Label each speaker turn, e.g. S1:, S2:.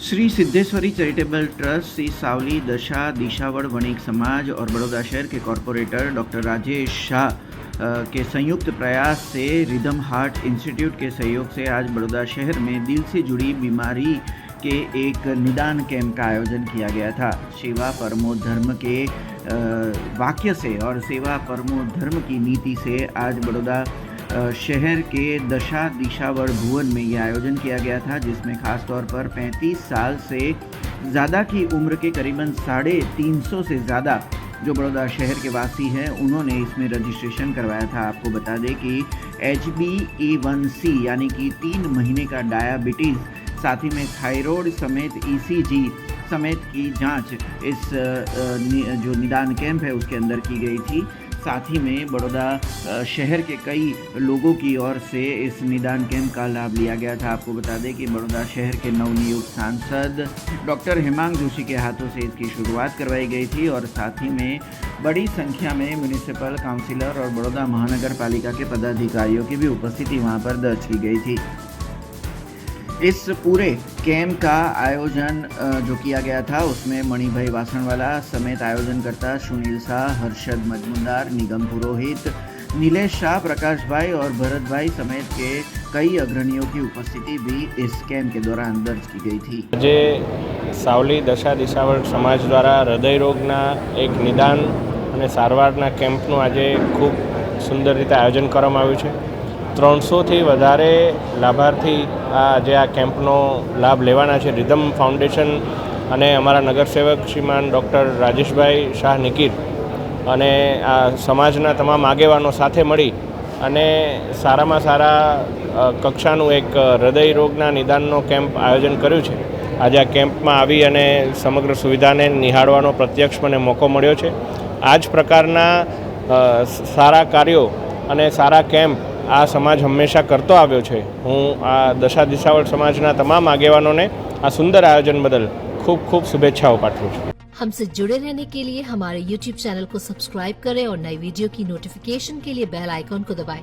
S1: Shri Siddheshwari charitable trust, Shri सावली दशा दिशावड़ वणिक समाज और बड़ौदा शहर के कॉरपोरेटर डॉक्टर राजेश शाह के संयुक्त प्रयास से रिदम हार्ट इंस्टीट्यूट के सहयोग से आज बड़ौदा शहर में दिल से जुड़ी बीमारी के एक निदान कैंप का आयोजन किया गया था। सेवा परमो धर्म के वाक्य से और सेवा परमो धर्म की नीति से आज बड़ौदा शहर के दशा दिशावड़ भुवन में यह आयोजन किया गया था, जिसमें खास तौर पर 35 साल से ज़्यादा की उम्र के करीबन 350 से ज़्यादा जो बड़ौदा शहर के वासी हैं उन्होंने इसमें रजिस्ट्रेशन करवाया था। आपको बता दें कि HbA1c यानी कि 3 महीने का डायबिटीज़, साथ ही में थायराइड समेत ECG समेत की जांच इस जो निदान कैंप है उसके अंदर की गई थी। साथ ही में बड़ौदा शहर के कई लोगों की ओर से इस निदान कैंप का लाभ लिया गया था। आपको बता दें कि बड़ौदा शहर के नवनियुक्त सांसद डॉक्टर हेमांग जोशी के हाथों से इसकी शुरुआत करवाई गई थी और साथ ही में बड़ी संख्या में म्यूनिसिपल काउंसिलर और बड़ौदा महानगर पालिका के पदाधिकारियों की भी उपस्थिति वहां पर दर्ज की गई थी। इस पूरे कैंप का आयोजन जो किया गया था उसमें मणिभाई वासणवाला समेत आयोजनकर्ता सुनील शाह, हर्षद मजमुंदार, निगम पुरोहित, नीलेश शाह, प्रकाश भाई और भरत भाई समेत के कई अग्रणियों की उपस्थिति भी इस कैंप के दौरान दर्ज की गई थी।
S2: आज सावली दशा दिशावड़ समाज द्वारा हृदय रोगना एक निदान અને સારવારના કેમ્પનું આજે ખૂબ સુંદર રીતે આયોજન કરવામાં આવ્યું છે। 300થી વધારે લાભાર્થી આજે આ કેમ્પનો લાભ લેવાના છે। રિધમ ફાઉન્ડેશન અને અમારા નગરસેવક શ્રીમાન ડૉક્ટર રાજેશભાઈ શાહ નિકીર અને આ સમાજના તમામ આગેવાનો સાથે મળી અને સારામાં સારા કક્ષાનું એક હૃદય રોગના નિદાનનો કેમ્પ આયોજન કર્યું છે। આજે આ કેમ્પમાં આવી અને સમગ્ર સુવિધાને નિહાળવાનો પ્રત્યક્ષ મને મોકો મળ્યો છે। આ જ પ્રકારના સારા કાર્યો અને સારા કેમ્પ આ સમાજ હંમેશા કરતો આવ્યો છે। હું આ દશા દિશાવળ સમાજના તમામ આગેવાનોને આ સુંદર આયોજન બદલ ખૂબ ખૂબ શુભેચ્છાઓ પાઠવું છું।
S3: हमसे जुड़े रहने के लिए हमारे YouTube चैनल को सब्सक्राइब करें और नई वीडियो की नोटिफिकेशन के लिए बेल आइकॉन को दबाएं।